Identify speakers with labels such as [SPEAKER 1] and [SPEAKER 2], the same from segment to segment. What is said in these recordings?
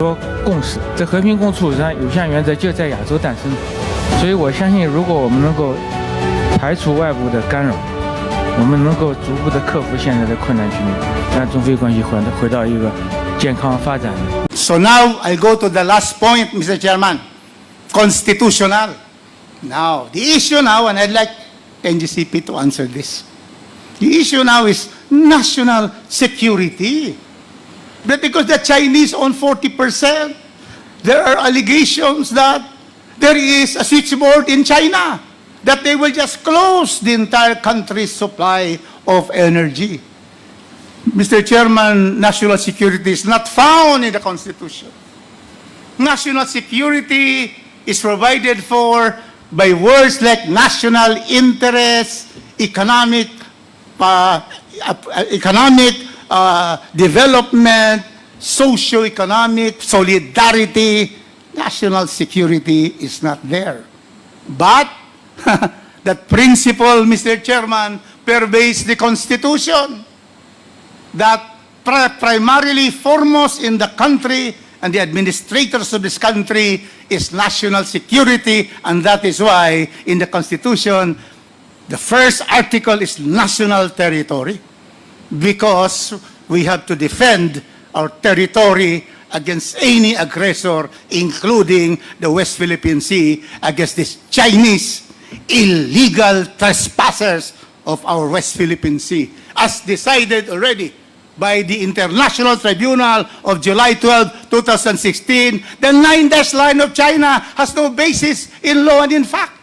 [SPEAKER 1] 说共识，这和平共处上有效原则就在亚洲诞生，所以我相信，如果我们能够排除外部的干扰，我们能够逐步的克服现在的困难局面，让中非关系回到一个健康发展的。
[SPEAKER 2] So now I go to the last point, Mr. Chairman, constitutional. Now, the issue now, and I'd like NGCP to answer this. The issue now is national security. But because the Chinese own 40%, there are allegations that there is a switchboard in China, that they will just close the entire country's supply of energy. Mr. Chairman, national security is not found in the Constitution. National security is provided for by words like national interest, economic development, socio-economic solidarity. National security is not there. But that principle, Mr. Chairman, pervades the Constitution, that primarily foremost in the country and the administrators of this country is national security, and that is why in the Constitution, the first article is national territory, because we have to defend our territory against any aggressor, including the West Philippine Sea, against these Chinese illegal trespassers of our West Philippine Sea, as decided already by the International Tribunal of July 12, 2016. The 9-dash line of China has no basis in law and in fact.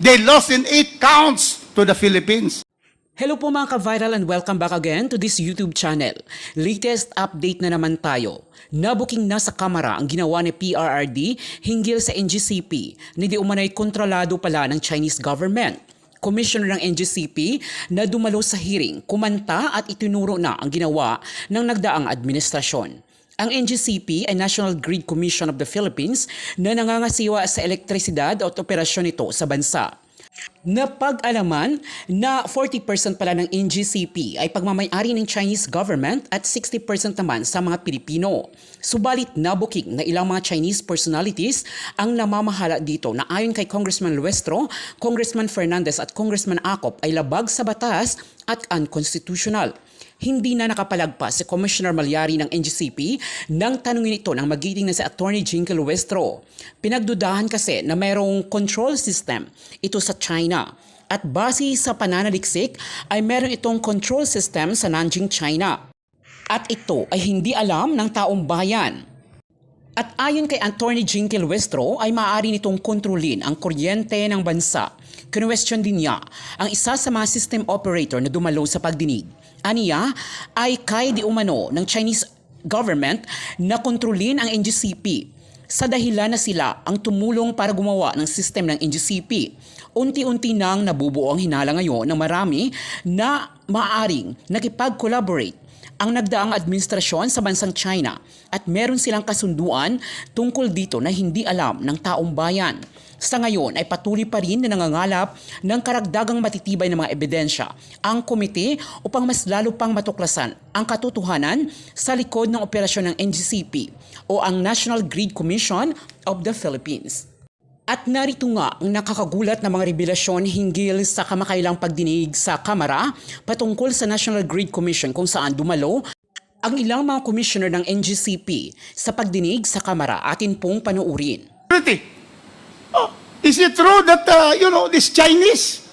[SPEAKER 2] They lost in 8 counts to the Philippines.
[SPEAKER 3] Hello po mga ka-viral and welcome back again to this YouTube channel. Latest update na naman tayo. Nabuking na sa kamera ang ginawa ni PRRD hinggil sa Ngcp na di umanay kontrolado pala ng Chinese government. Commissioner ng Ngcp na dumalo sa hearing, kumanta at itinuro na ang ginawa ng nagdaang administrasyon. Ang Ngcp ay National Grid Commission of the Philippines na nangangasiwa sa elektrisidad at operasyon nito sa bansa. Napag-alaman na 40% pala ng Ngcp ay pagmamay-ari ng Chinese government at 60% naman sa mga Pilipino. Subalit nabuking na ilang mga Chinese personalities ang namamahala dito na ayon kay Congressman Luestro, Congressman Fernandez at Congressman Acop ay labag sa batas at unconstitutional. Hindi na nakapalagpas si Commissioner Malyari ng Ngcp nang tanungin ito ng magiting na si Attorney Jinky Luestro. Pinagdudahan kasi na mayroong control system ito sa China at base sa pananaliksik ay meron itong control system sa Nanjing, China. At ito ay hindi alam ng taong bayan. At ayon kay Attorney Jinky Luestro ay maaari nitong kontrolin ang kuryente ng bansa. Kinwestiyon din niya ang isa sa mga system operator na dumalo sa pagdinig. Aniya ay kay di umano ng Chinese government na kontrolin ang Ngcp sa dahilan na sila ang tumulong para gumawa ng system ng Ngcp. Unti-unti nang nabubuo ang hinala ngayon ng marami na maaaring nakipag-collaborate ang nagdaang administrasyon sa bansang China at meron silang kasunduan tungkol dito na hindi alam ng taong bayan. Sa ngayon ay patuloy pa rin na nangangalap ng karagdagang matitibay na mga ebidensya ang komite upang mas lalo pang matuklasan ang katotohanan sa likod ng operasyon ng Ngcp o ang National Grid Commission of the Philippines. At narito nga ang nakakagulat na mga revelasyon hinggil sa kamakailang pagdinig sa Kamara patungkol sa National Grid Commission kung saan dumalo ang ilang mga commissioner ng Ngcp sa pagdinig sa Kamara. Atin pong panuurin.
[SPEAKER 2] Oh, is it true that, these Chinese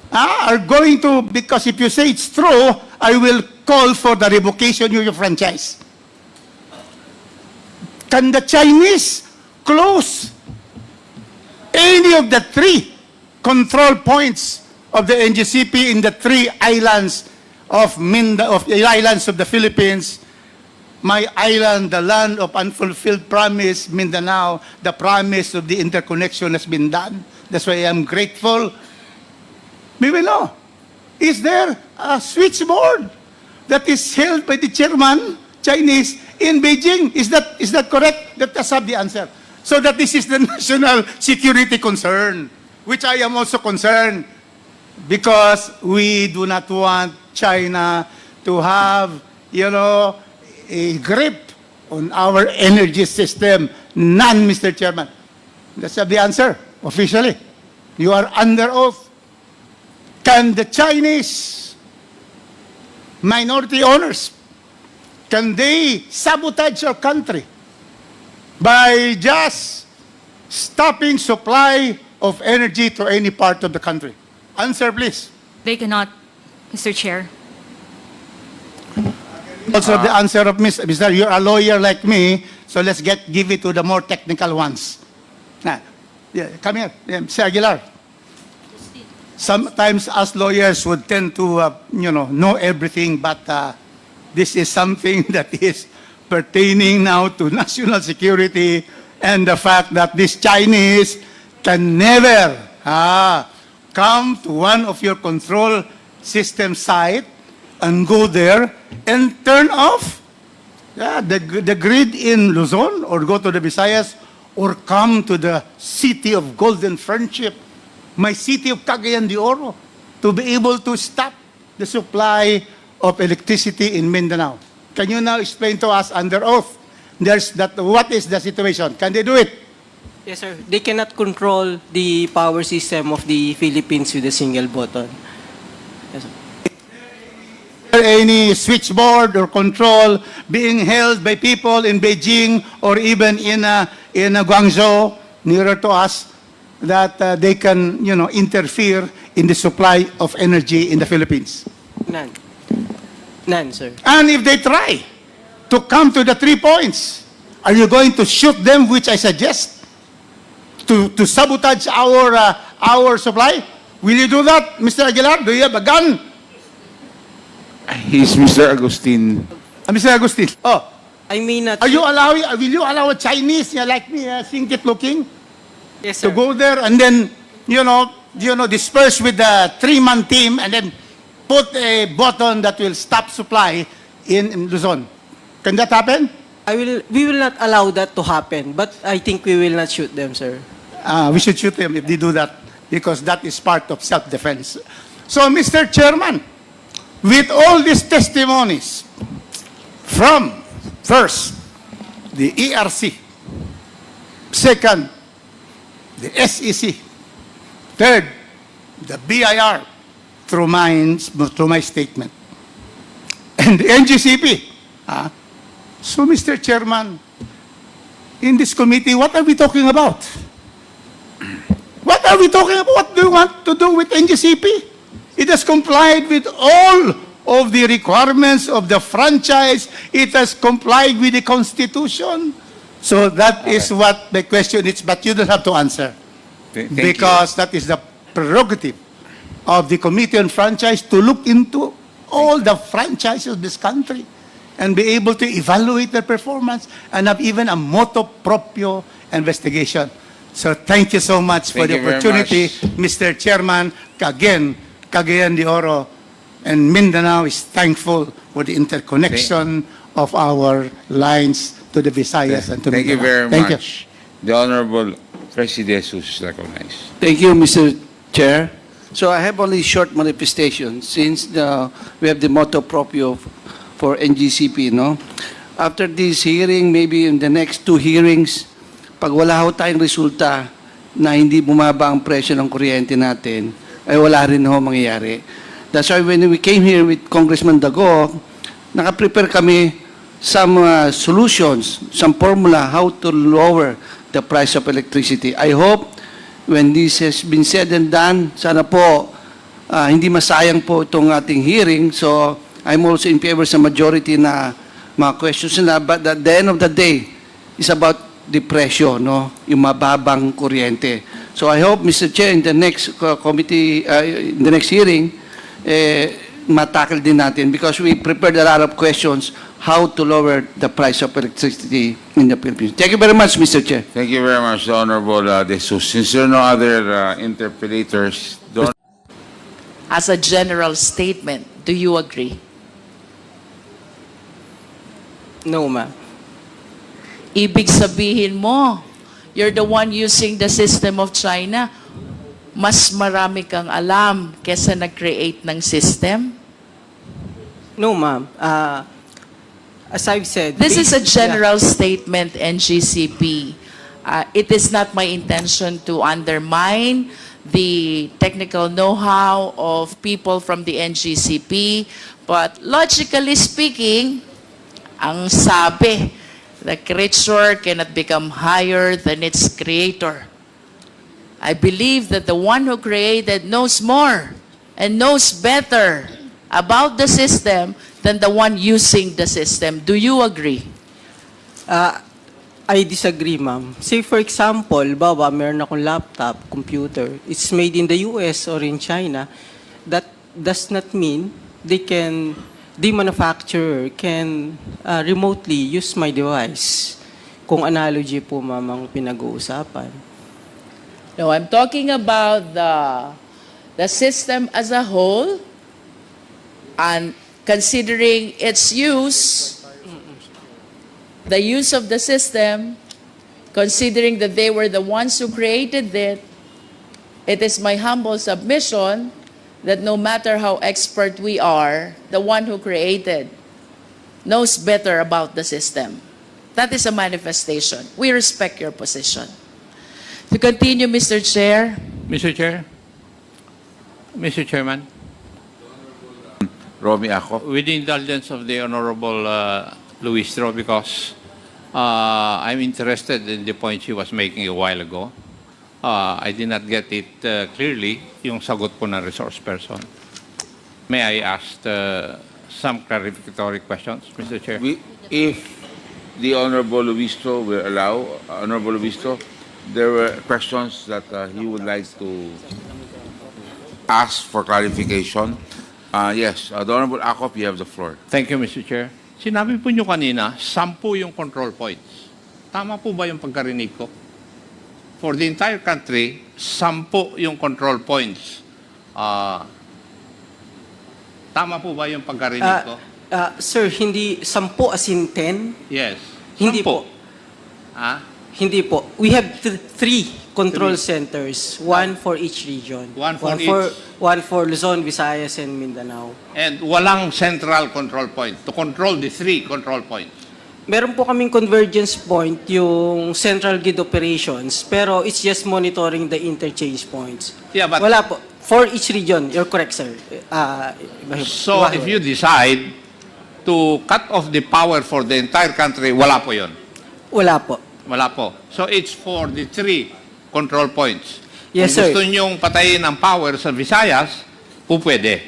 [SPEAKER 2] are going to, because if you say it's true, I will call for the revocation of your franchise. Can the Chinese close any of the 3 control points of the Ngcp in the 3 islands of the islands of the Philippines? My island, the land of unfulfilled promise, Mindanao, the promise of the interconnection has been done. That's why I am grateful. We will know. Is there a switchboard that is held by the chairman, Chinese, in Beijing? Is that correct? Let us have the answer. So that this is the national security concern, which I am also concerned, because we do not want China to have, a grip on our energy system? None, Mr. Chairman. That's the answer, officially. You are under oath. Can the Chinese minority owners, can they sabotage our country by just stopping supply of energy to any part of the country? Answer, please.
[SPEAKER 4] They cannot, Mr. Chair.
[SPEAKER 2] Also, the answer of Mr. You're a lawyer like me, so let's give it to the more technical ones. Yeah, come here, Mr. Aguilar. Sometimes us lawyers would tend to, know everything, but this is something that is pertaining now to national security and the fact that these Chinese can never come to one of your control system site and go there and turn off the grid in Luzon, or go to the Visayas, or come to the city of Golden Friendship, my city of Cagayan de Oro, to be able to stop the supply of electricity in Mindanao. Can you now explain to us under oath, what is the situation? Can they do it?
[SPEAKER 5] Yes, sir. They cannot control the power system of the Philippines with a single button. Yes, sir.
[SPEAKER 2] Is there any switchboard or control being held by people in Beijing or even in Guangzhou, nearer to us, that they can, interfere in the supply of energy in the Philippines?
[SPEAKER 5] None. None, sir.
[SPEAKER 2] And if they try to come to the 3 points, are you going to shoot them, which I suggest, to sabotage our supply? Will you do that, Mr. Aguilar? Do you have a gun?
[SPEAKER 6] He's Mr. Agustin.
[SPEAKER 2] Mr. Agustin. Oh,
[SPEAKER 5] I may not.
[SPEAKER 2] will you allow a Chinese like me, singit looking,
[SPEAKER 5] Yes,
[SPEAKER 2] to
[SPEAKER 5] sir.
[SPEAKER 2] go there and then, disperse with the 3-man team and then put a button that will stop supply in Luzon? Can that happen?
[SPEAKER 5] We will not allow that to happen, but I think we will not shoot them, sir.
[SPEAKER 2] We should shoot them if they do that, because that is part of self-defense. So, Mr. Chairman, with all these testimonies from, first, the ERC, second, the SEC, third, the BIR, through my statement, and the NGCP. So, Mr. Chairman, in this committee, what are we talking about? What are we talking about? What do you want to do with NGCP? It has complied with all of the requirements of the franchise. It has complied with the Constitution. So that is what the question is, but you don't have to answer.
[SPEAKER 6] Thank
[SPEAKER 2] Because that is the prerogative of the Committee on Franchise to look into all the franchises of this country and be able to evaluate their performance and have even a motu proprio investigation. So thank you so much for
[SPEAKER 6] Thank
[SPEAKER 2] the
[SPEAKER 6] you very
[SPEAKER 2] opportunity,
[SPEAKER 6] much.
[SPEAKER 2] Mr. Chairman. Again, Cagayan de Oro and Mindanao is thankful for the interconnection of our lines to the Visayas and to
[SPEAKER 6] Thank you
[SPEAKER 2] Mindanao.
[SPEAKER 6] very
[SPEAKER 2] Thank
[SPEAKER 6] much. The Honorable President is recognized.
[SPEAKER 7] Thank you, Mr. Chair. So I have only short manifestation since we have the motto proprio for NGCP, no? After this hearing, maybe in the next 2 hearings, pag wala ho tayong resulta na hindi bumaba ang presyo ng kuryente natin, ay wala rin ho mangyayari. That's why when we came here with Congressman Dago, naka-prepare kami some solutions, some formula how to lower the price of electricity. I hope when this has been said and done, sana po hindi masayang po itong ating hearing. So I'm also in favor sa majority na mga questions nila. But at the end of the day, it's about the presyo, no? Yung mababang kuryente. So I hope, Mr. Chair, in the next committee, in the next hearing, matakal din natin because we prepared a lot of questions how to lower the price of electricity in the Philippines. Thank you very much, Mr. Chair.
[SPEAKER 6] Thank you very much, the Honorable De Jesus. Since there are no other interpellators,
[SPEAKER 8] As a general statement, do you agree?
[SPEAKER 5] No, ma'am.
[SPEAKER 8] Ibig sabihin mo, you're the one using the system of China. Mas marami kang alam kesa nag-create ng system?
[SPEAKER 5] No, ma'am. As I've said,
[SPEAKER 8] This is a
[SPEAKER 5] based-
[SPEAKER 8] general statement, NGCP. It is not my intention to undermine the technical know-how of people from the NGCP, but logically speaking, ang sabi, the creature cannot become higher than its creator. I believe that the one who created knows more and knows better about the system than the one using the system. Do you agree?
[SPEAKER 5] I disagree, ma'am. Say for example, baba, meron akong laptop, computer. It's made in the US or in China. That does not mean the manufacturer can remotely use my device. Kung analogy po, ma'am, ang pinag-uusapan.
[SPEAKER 8] No, I'm talking about the system as a whole and considering its use, the use of the system, considering that they were the ones who created it, it is my humble submission that no matter how expert we are, the one who created knows better about the system. That is a manifestation. We respect your position. To continue, Mr. Chair.
[SPEAKER 9] Mr. Chair, Mr. Chairman,
[SPEAKER 6] Romy Akop.
[SPEAKER 9] with the indulgence of the Honorable Luis Tro, because I'm interested in the point she was making a while ago. I did not get it clearly, yung sagot po ng resource person. May I ask some clarificatory questions, Mr. Chair?
[SPEAKER 6] If the Honorable Luisto will allow, Honorable Luisto, there were questions that he would like to ask for clarification. Yes, the Honorable Akop, you have the floor.
[SPEAKER 9] Thank you, Mr. Chair. Sinabi po nyo kanina, 10 yung control points. Tama po ba yung pagkarinig ko? For the entire country, 10 yung control points. Tama po ba yung pagkarinig ko?
[SPEAKER 5] Sir, hindi 10 as in 10?
[SPEAKER 9] Yes.
[SPEAKER 5] Hindi
[SPEAKER 9] 10.
[SPEAKER 5] po.
[SPEAKER 9] Ah?
[SPEAKER 5] Hindi po. We have three control centers, one for each region.
[SPEAKER 9] One for each.
[SPEAKER 5] One for Luzon, Visayas, and Mindanao.
[SPEAKER 9] And walang central control point to control the 3 control points.
[SPEAKER 5] Meron po kaming convergence point, yung central grid operations, pero it's just monitoring the interchange points.
[SPEAKER 9] Yeah, but
[SPEAKER 5] Wala po. For each region, you're correct, sir.
[SPEAKER 9] so if you decide to cut off the power for the entire country, wala po yun.
[SPEAKER 5] Wala po.
[SPEAKER 9] Wala po. So it's for the 3 control points.
[SPEAKER 5] Yes,
[SPEAKER 9] Kung
[SPEAKER 5] sir.
[SPEAKER 9] gusto nyong patayin ang power sa Visayas, po pwede.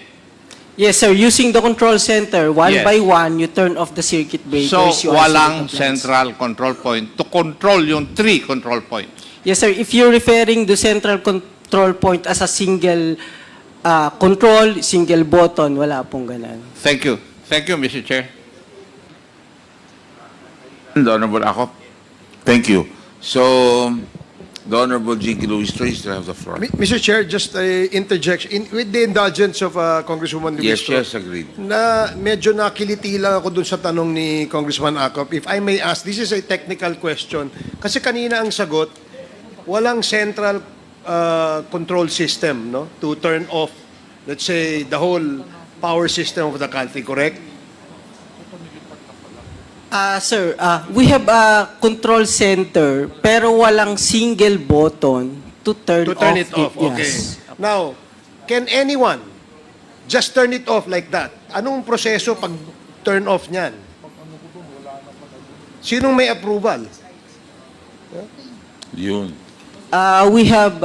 [SPEAKER 5] Yes, sir. Using the control center, one
[SPEAKER 9] Yes.
[SPEAKER 5] by one, you turn off the circuit breakers.
[SPEAKER 9] So
[SPEAKER 5] you isolate
[SPEAKER 9] walang
[SPEAKER 5] the plants.
[SPEAKER 9] central control point to control yung 3 control points.
[SPEAKER 5] Yes, sir. If you're referring to central control point as a single control, single button, wala pong ganun.
[SPEAKER 9] Thank you. Thank you, Mr. Chair.
[SPEAKER 6] The Honorable Akop. Thank you. So, the Honorable Jinky Luis Trace, you have the floor.
[SPEAKER 10] Mr. Chair, just interjection. With the indulgence of Congresswoman
[SPEAKER 6] Yes,
[SPEAKER 10] Luistro,
[SPEAKER 6] yes, agreed.
[SPEAKER 10] na medyo nakiliti lang ako dun sa tanong ni Congressman Acop. If I may ask, this is a technical question. Kasi kanina ang sagot, walang central control system, no, to turn off, let's say, the whole power system of the country, correct?
[SPEAKER 5] Sir, we have a control center, pero walang single button to turn
[SPEAKER 10] it off, okay.
[SPEAKER 5] Yes.
[SPEAKER 10] Now, can anyone just turn it off like that? Anong proseso pag turn off niyan? Sinong may approval?
[SPEAKER 6] Yun.
[SPEAKER 5] We have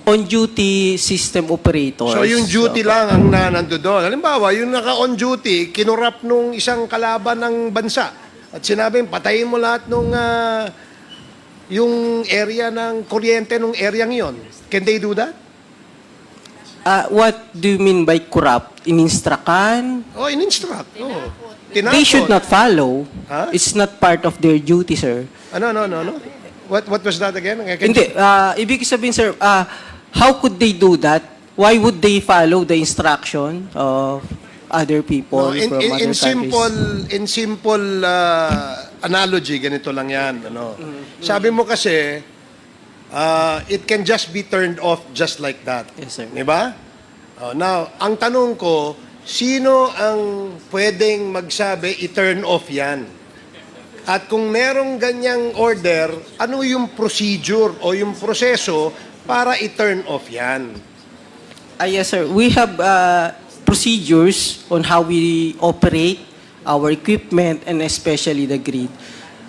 [SPEAKER 5] on-duty system operators.
[SPEAKER 10] So yung duty lang ang nando doon. Halimbawa, yung naka-on duty, kinurap nung isang kalaban ng bansa. At sinabing, patayin mo lahat nung yung area ng kuryente nung area yon. Can they do that?
[SPEAKER 5] What do you mean by corrupt? In-instruct-an?
[SPEAKER 10] Oh, in-instruct. Oh.
[SPEAKER 5] They should not follow.
[SPEAKER 10] Huh?
[SPEAKER 5] It's not part of their duty, sir.
[SPEAKER 10] No. What was that again?
[SPEAKER 5] Hindi. Ibig sabihin, sir, how could they do that? Why would they follow the instruction of other people
[SPEAKER 10] No,
[SPEAKER 5] from other countries?
[SPEAKER 10] in simple analogy, ganito lang yan. Ano? Sabi mo kasi, it can just be turned off just like that.
[SPEAKER 5] Yes, sir.
[SPEAKER 10] Di ba? Now, ang tanong ko, sino ang pwedeng magsabi i-turn off yan? At kung merong ganyang order, ano yung procedure o yung proseso para i-turn off yan?
[SPEAKER 5] Yes, sir. We have procedures on how we operate our equipment and especially the grid.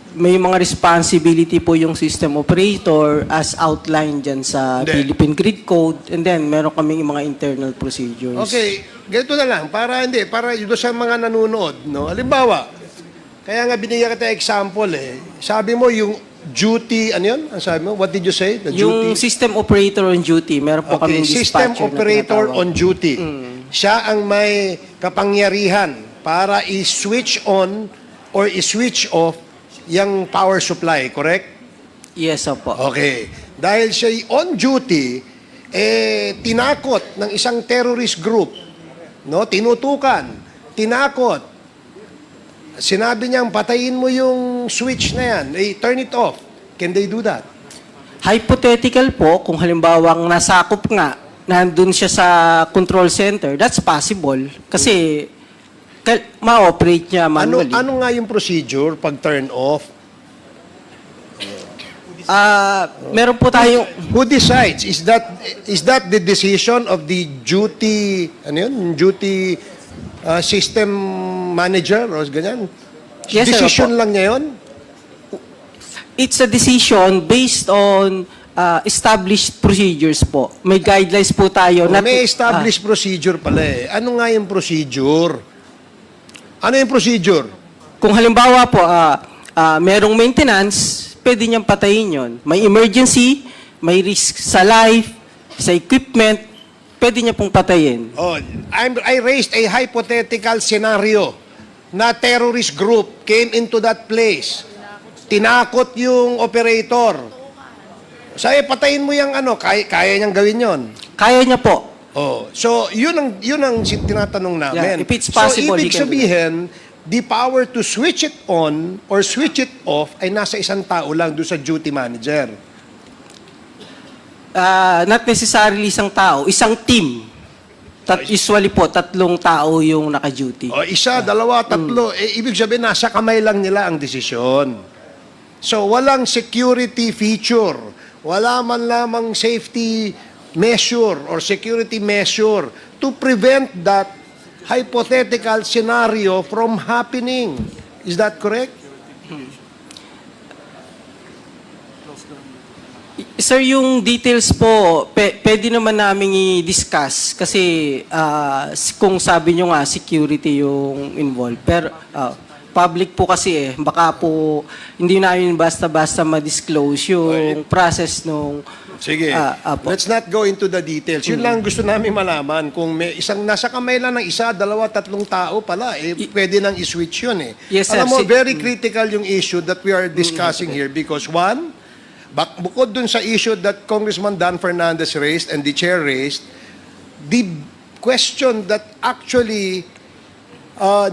[SPEAKER 5] May mga responsibility po yung system operator as outlined dyan sa
[SPEAKER 10] Hindi.
[SPEAKER 5] Philippine Grid Code, and then meron kaming mga internal procedures.
[SPEAKER 10] Okay, ganito na lang, para doon sa mga nanonood, no? Halimbawa, kaya nga binigyan kita example Sabi mo yung duty, ano yun? Ang sabi mo? What did you say? The
[SPEAKER 5] Yung
[SPEAKER 10] duty?
[SPEAKER 5] system operator on duty, meron po
[SPEAKER 10] Okay,
[SPEAKER 5] kaming
[SPEAKER 10] system
[SPEAKER 5] dispatcher na
[SPEAKER 10] operator
[SPEAKER 5] tinatawag.
[SPEAKER 10] on duty. Siya ang may kapangyarihan para i-switch on or i-switch off yung power supply, correct?
[SPEAKER 5] Yes, opo.
[SPEAKER 10] Okay. Dahil siya on duty, tinakot ng isang terrorist group, no? Tinutukan, tinakot. Sinabi niyang patayin mo yung switch na yan, turn it off. Can they do that?
[SPEAKER 5] Hypothetical po, kung halimbawang nasakop nga, nandun siya sa control center, that's possible. Kasi ma-operate niya manually.
[SPEAKER 10] Ano nga yung procedure pag turn off?
[SPEAKER 5] Meron po tayong...
[SPEAKER 10] Who decides? Is that the decision of the duty, ano yun? Duty system manager o ganyan?
[SPEAKER 5] Yes, sir,
[SPEAKER 10] Decision
[SPEAKER 5] opo.
[SPEAKER 10] lang niya yun?
[SPEAKER 5] It's a decision based on established procedures po. May guidelines po tayo.
[SPEAKER 10] May established procedure pala Ano nga yung procedure? Ano yung procedure?
[SPEAKER 5] Kung halimbawa po, merong maintenance, pwede niyang patayin yon. May emergency, may risk sa life, sa equipment, pwede niya pong patayin.
[SPEAKER 10] I raised a hypothetical scenario na terrorist group came into that place. Tinakot yung operator. Sabi, patayin mo yung kaya niyang gawin yon.
[SPEAKER 5] Kaya niya po.
[SPEAKER 10] So yun ang tinatanong namin.
[SPEAKER 5] Yeah, if it's possible,
[SPEAKER 10] so ibig
[SPEAKER 5] he can do
[SPEAKER 10] sabihin, the power to switch it on or switch it off ay nasa isang tao lang doon sa duty manager.
[SPEAKER 5] Not necessarily isang tao, isang team. Usually po, 3 tao yung naka-duty.
[SPEAKER 10] Isa, dalawa, tatlo. Ibig sabihin, nasa kamay lang nila ang desisyon. So, walang security feature. Wala man lamang safety measure or security measure to prevent that hypothetical scenario from happening. Is that correct?
[SPEAKER 5] Sir, yung details po, pwede naman namin i-discuss kasi kung sabi nyo nga, security yung involved. Pero public po kasi baka po hindi namin basta-basta ma-disclose yung process nung...
[SPEAKER 10] Sige, let's not go into the details. Yun lang gusto namin malaman. Kung may isang nasa kamay lang ng isa, dalawa, 3 tao pala, pwede nang i-switch yun
[SPEAKER 5] Yes, sir.
[SPEAKER 10] Alam mo, very critical yung issue that we are discussing here because one, bukod dun sa issue that Congressman Dan Fernandez raised and the chair raised, the question that actually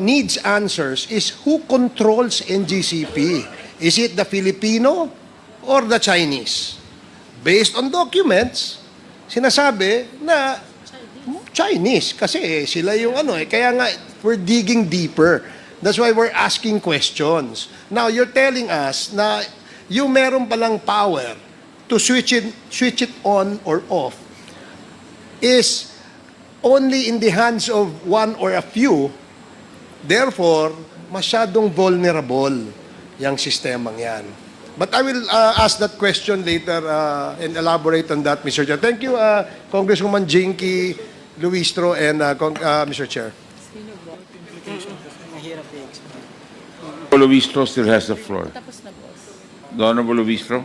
[SPEAKER 10] needs answers is who controls NGCP? Is it the Filipino or the Chinese? Based on documents, sinasabi na Chinese kasi sila yung kaya nga we're digging deeper. That's why we're asking questions. Now you're telling us na yung meron palang power to switch it on or off is only in the hands of one or a few. Therefore, masyadong vulnerable yung sistemang yan. But I will ask that question later and elaborate on that, Mr. Chair. Thank you, Congresswoman Jinky Luistro and Mr. Chair.
[SPEAKER 6] Luistro still has the floor. The Honorable Luistro.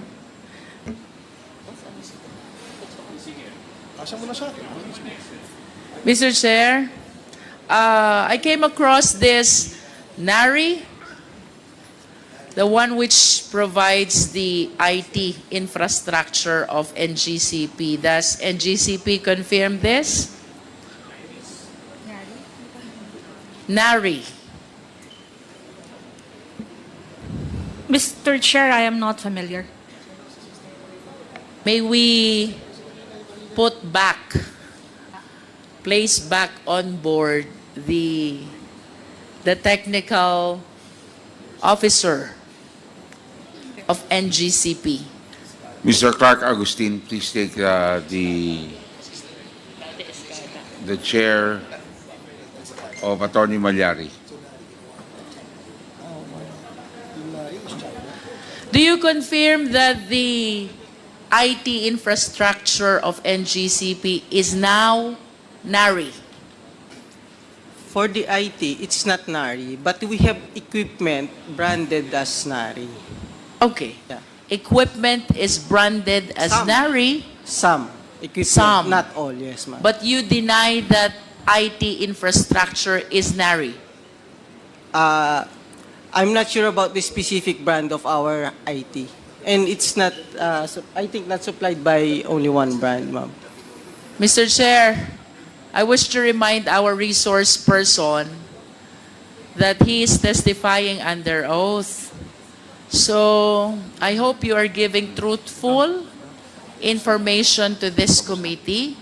[SPEAKER 8] Mr. Chair, I came across this NARI, the one which provides the IT infrastructure of NGCP. Does NGCP confirm this? NARI.
[SPEAKER 4] Mr. Chair, I am not familiar.
[SPEAKER 8] May we place back on board the technical officer of NGCP.
[SPEAKER 6] Mr. Clark Agustin, please take the chair of Attorney Malyari.
[SPEAKER 8] Do you confirm that the IT infrastructure of NGCP is now NARI?
[SPEAKER 5] For the IT, it's not NARI, but we have equipment branded as NARI.
[SPEAKER 8] Okay.
[SPEAKER 5] Yeah.
[SPEAKER 8] Equipment is branded as
[SPEAKER 5] Some.
[SPEAKER 8] NARI,
[SPEAKER 5] Some equipment,
[SPEAKER 8] Some.
[SPEAKER 5] not all, yes, ma'am.
[SPEAKER 8] but you deny that IT infrastructure is NARI.
[SPEAKER 5] I'm not sure about the specific brand of our IT. And it's not, I think not supplied by only one brand, ma'am.
[SPEAKER 8] Mr. Chair, I wish to remind our resource person that he is testifying under oath. So I hope you are giving truthful information to this committee.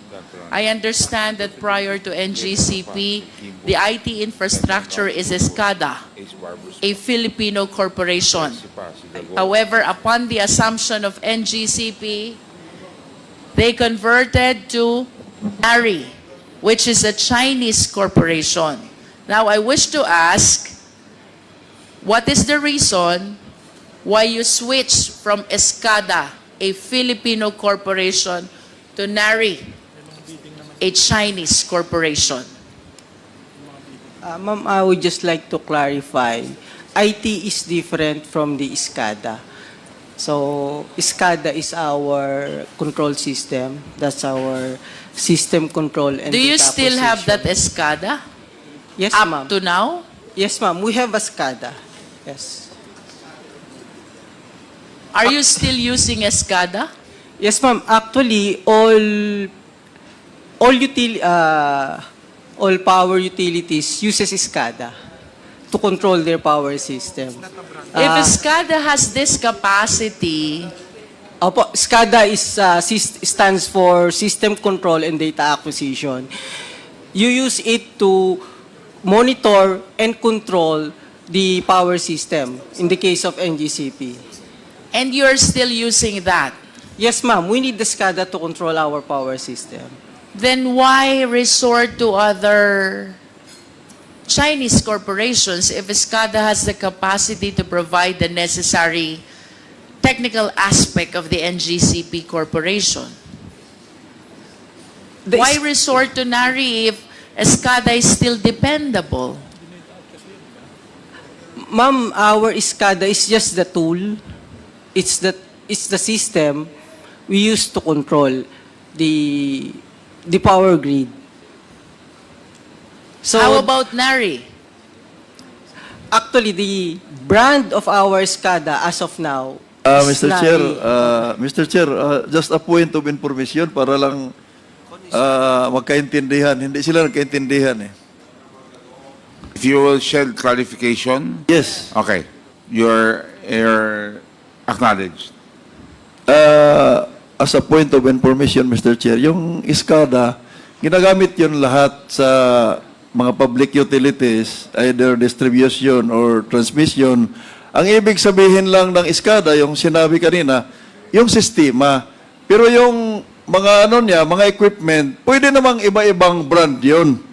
[SPEAKER 8] I understand that prior to NGCP, the IT infrastructure is ESCADA, a Filipino corporation. However, upon the assumption of NGCP, they converted to NARI, which is a Chinese corporation. Now, I wish to ask, what is the reason why you switched from ESCADA, a Filipino corporation, to NARI, a Chinese corporation?
[SPEAKER 5] Ma'am, I would just like to clarify. IT is different from the ESCADA. So, ESCADA is our control system. That's our system control and
[SPEAKER 8] Do you
[SPEAKER 5] data
[SPEAKER 8] still have that
[SPEAKER 5] acquisition.
[SPEAKER 8] ESCADA
[SPEAKER 5] Yes,
[SPEAKER 8] up
[SPEAKER 5] ma'am.
[SPEAKER 8] to now?
[SPEAKER 5] Yes, ma'am. We have a SCADA. Yes.
[SPEAKER 8] Are you still using ESCADA?
[SPEAKER 5] Yes, ma'am. Actually, all power utilities uses SCADA to control their power system.
[SPEAKER 8] If ESCADA has this capacity,
[SPEAKER 5] Opo, SCADA stands for System Control and Data Acquisition. You use it to monitor and control the power system in the case of NGCP.
[SPEAKER 8] and you're still using that,
[SPEAKER 5] Yes, ma'am. We need the SCADA to control our power system.
[SPEAKER 8] then why resort to other Chinese corporations if ESCADA has the capacity to provide the necessary technical aspect of the NGCP corporation? Why resort to NARI if ESCADA is still dependable?
[SPEAKER 5] Ma'am, our SCADA is just the tool. It's the system we use to control the power grid. So
[SPEAKER 8] How about NARI?
[SPEAKER 5] actually the brand of our SCADA as of now is
[SPEAKER 11] Mr. Chair,
[SPEAKER 5] NARI.
[SPEAKER 11] Mr. Chair, just a point of information para lang magkaintindihan. Hindi sila nagkaintindihan eh.
[SPEAKER 6] If you will shed clarification,
[SPEAKER 11] Yes.
[SPEAKER 6] okay, you're acknowledged.
[SPEAKER 11] As a point of information, Mr. Chair, yung SCADA, ginagamit yun lahat sa mga public utilities, either distribution or transmission. Ang ibig sabihin lang ng SCADA, yung sinabi kanina, yung sistema. Pero yung mga mga equipment, pwede namang iba-ibang brand yun.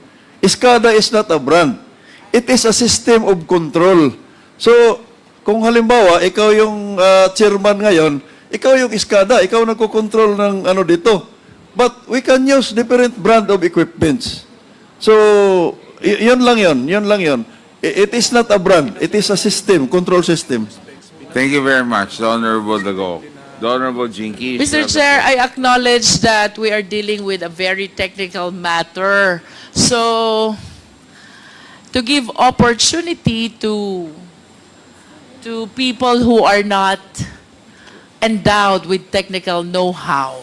[SPEAKER 11] SCADA is not a brand. It is a system of control. So, kung halimbawa, ikaw yung chairman ngayon, ikaw yung SCADA, ikaw nagko-control ng dito. But we can use different brand of equipments. So, yun lang yun. It is not a brand. It is a system, control system.
[SPEAKER 6] Thank you very much, the Honorable Dago. The Honorable Jinky.
[SPEAKER 8] Mr. Chair, I acknowledge that we are dealing with a very technical matter. So, to give opportunity to people who are not endowed with technical know-how,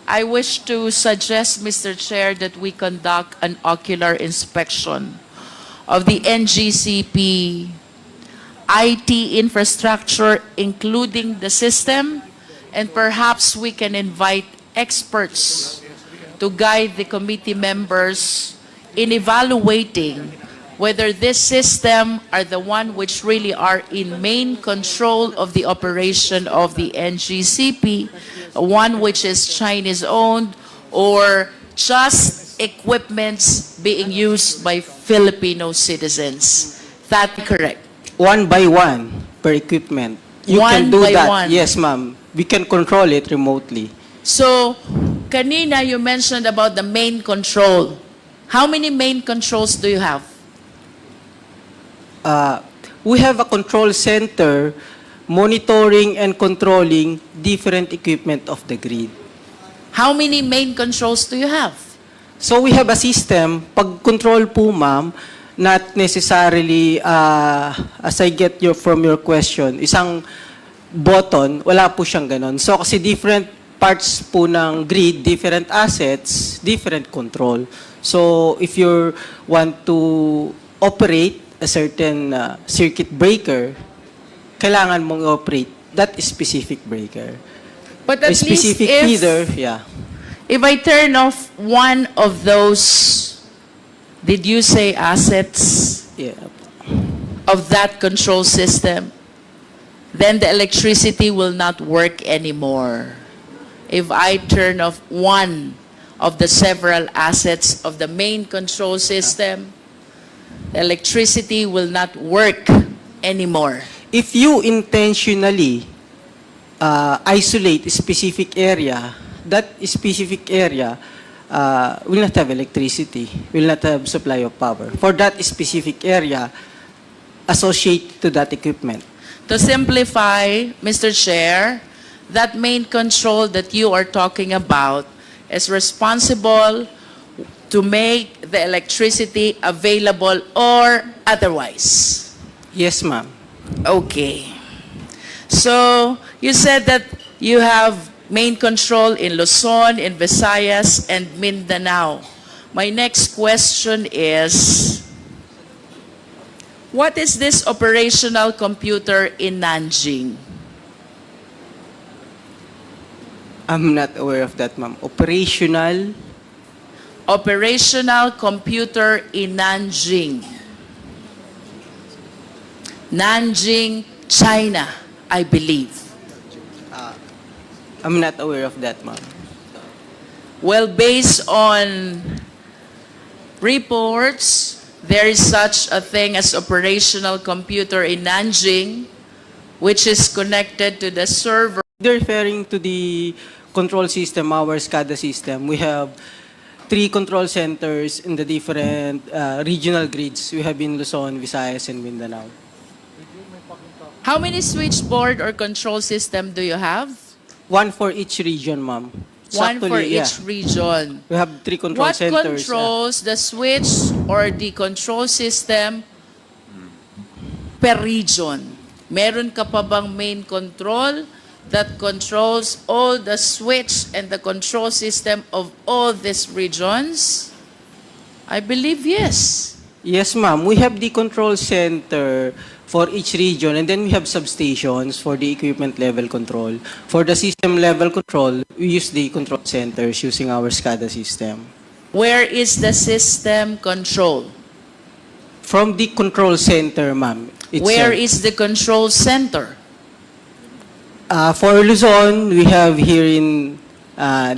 [SPEAKER 8] I wish to suggest, Mr. Chair, that we conduct an ocular inspection of the NGCP IT infrastructure, including the system, and perhaps we can invite experts to guide the committee members in evaluating whether this system are the one which really are in main control of the operation of the NGCP, one which is Chinese owned, or just equipments being used by Filipino citizens. That correct?
[SPEAKER 5] One by one per equipment. You
[SPEAKER 8] One
[SPEAKER 5] can do
[SPEAKER 8] by
[SPEAKER 5] that.
[SPEAKER 8] one.
[SPEAKER 5] Yes, ma'am. We can control it remotely.
[SPEAKER 8] So, kanina you mentioned about the main control. How many main controls do you have?
[SPEAKER 5] We have a control center monitoring and controlling different equipment of the grid.
[SPEAKER 8] How many main controls do you have?
[SPEAKER 5] So we have a system, pag control po ma'am, not necessarily, as I get from your question, isang button, wala po siyang ganon. So kasi different parts po ng grid, different assets, different control. So if you want to operate a certain circuit breaker, kailangan mong operate that specific breaker.
[SPEAKER 8] But
[SPEAKER 5] A
[SPEAKER 8] at least
[SPEAKER 5] specific feeder, yeah.
[SPEAKER 8] if I turn off one of those, did you say assets
[SPEAKER 5] Yeah.
[SPEAKER 8] of that control system, then the electricity will not work anymore. If I turn off one of the several assets of the main control system, the electricity will not work anymore.
[SPEAKER 5] If you intentionally isolate a specific area, that specific area will not have electricity, will not have supply of power for that specific area associated to that equipment.
[SPEAKER 8] To simplify, Mr. Chair, that main control that you are talking about is responsible to make the electricity available or otherwise.
[SPEAKER 5] Yes, ma'am.
[SPEAKER 8] Okay. So, you said that you have main control in Luzon, in Visayas, and Mindanao. My next question is, what is this operational computer in Nanjing?
[SPEAKER 5] I'm not aware of that, ma'am.
[SPEAKER 8] Operational computer in Nanjing. Nanjing, China, I believe.
[SPEAKER 5] I'm not aware of that, ma'am.
[SPEAKER 8] Well, based on reports, there is such a thing as operational computer in Nanjing, which is connected to the server.
[SPEAKER 5] They're referring to the control system, our SCADA system. We have 3 control centers in the different regional grids. We have in Luzon, Visayas, and Mindanao.
[SPEAKER 8] How many switchboard or control system do you have?
[SPEAKER 5] 1 for each region, ma'am. So
[SPEAKER 8] One for
[SPEAKER 5] actually,
[SPEAKER 8] each region.
[SPEAKER 5] We have 3 control
[SPEAKER 8] What
[SPEAKER 5] centers.
[SPEAKER 8] controls the switch or the control system per region? Meron ka pa bang main control that controls all the switch and the control system of all these regions? I believe yes.
[SPEAKER 5] Yes, ma'am. We have the control center for each region, and then we have substations for the equipment level control. For the system level control, we use the control centers using our SCADA system.
[SPEAKER 8] Where is the system control?
[SPEAKER 5] From the control center, ma'am.
[SPEAKER 8] Where is the control center?
[SPEAKER 5] For Luzon, we have here in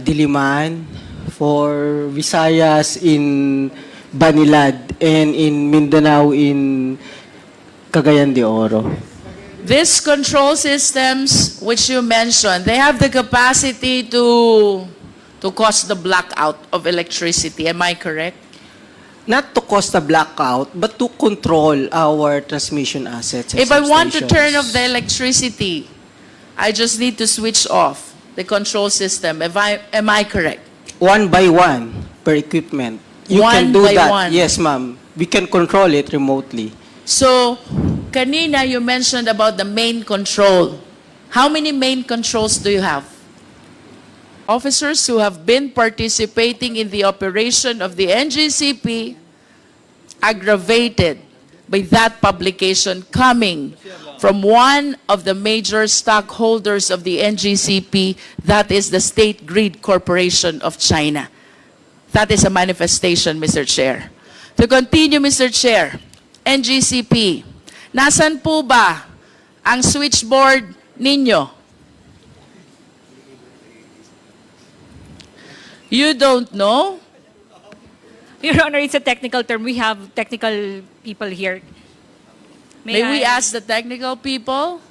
[SPEAKER 5] Diliman. For Visayas, in Banilad. And in Mindanao, in Cagayan de Oro.
[SPEAKER 8] These control systems, which you mentioned, they have the capacity to cause the blackout of electricity. Am I correct?
[SPEAKER 5] Not to cause the blackout, but to control our transmission assets. And
[SPEAKER 8] If I want to
[SPEAKER 5] substations.
[SPEAKER 8] turn off the electricity, I just need to switch off the control system. Am I correct?
[SPEAKER 5] 1 by 1 per equipment. You
[SPEAKER 8] One
[SPEAKER 5] can do
[SPEAKER 8] by
[SPEAKER 5] that.
[SPEAKER 8] one.
[SPEAKER 5] Yes, ma'am. We can control it remotely.
[SPEAKER 8] So, kanina you mentioned about the main control. How many main controls do you have? Officers who have been participating in the operation of the NGCP, aggravated by that publication coming from one of the major stockholders of the NGCP, that is the State Grid Corporation of China. That is a manifestation, Mr. Chair. To continue, Mr. Chair, NGCP, nasan po ba ang switchboard ninyo? You don't know?
[SPEAKER 4] Your Honor, it's a technical term. We have technical people here.
[SPEAKER 8] May we
[SPEAKER 4] I-
[SPEAKER 8] ask the technical people?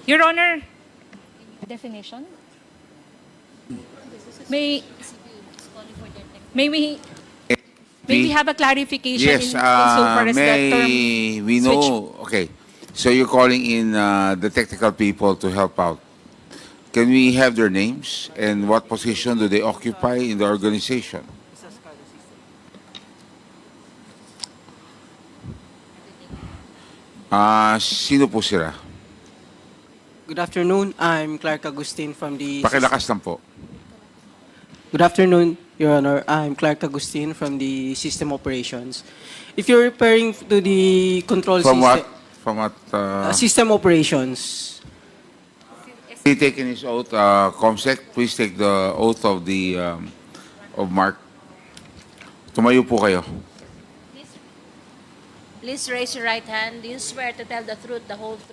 [SPEAKER 4] Your Honor, definition? May we have a clarification
[SPEAKER 6] Yes,
[SPEAKER 4] insofar as the term
[SPEAKER 6] may we know, okay. So you're calling in the technical people to help out. Can we have their names and what position do they occupy in the organization? Sino po sila?
[SPEAKER 5] Good afternoon. I'm Clark Agustin from the...
[SPEAKER 6] Pakilakas lang po.
[SPEAKER 5] Good afternoon, Your Honor. I'm Clark Agustin from the System Operations. If you're referring to the control
[SPEAKER 6] From what?
[SPEAKER 5] system...
[SPEAKER 6] From what?
[SPEAKER 5] System Operations.
[SPEAKER 6] He taken his oath, Comsec, please take the oath of the of Mark. Tumayo po kayo.
[SPEAKER 12] Please raise your right hand. Do you swear to tell the truth, the whole truth?